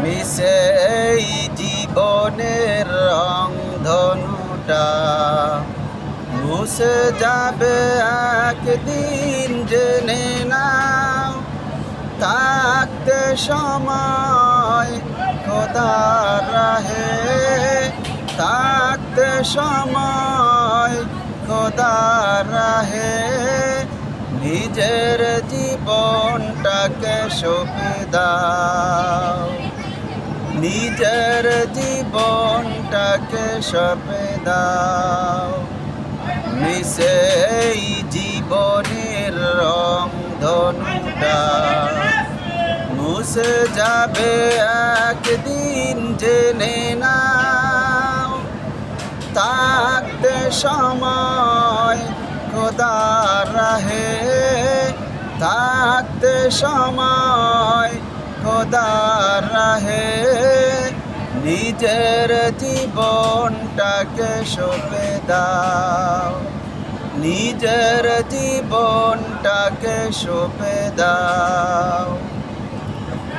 মিশে এই জীবনের রংধনুটা মুছে যাবে একদিন, জেনে নাও। থাকতে সময় খোদার রাহে, থাকতে সময় খোদার রাহে, নিজের জীবনটাকে সঁপে দাও, নিজের জীবনটাকে সঁপে দাও। মিশে এই জীবনের রংধনুটা মুছে যাবে একদিন, জেনে নাও। থাকতে সময় খোদার রাহে, থাকতে সময় খোদার রাহে, নিজের জীবনটাকে সঁপে দাও, নিজের জীবনটাকে সঁপে দাও।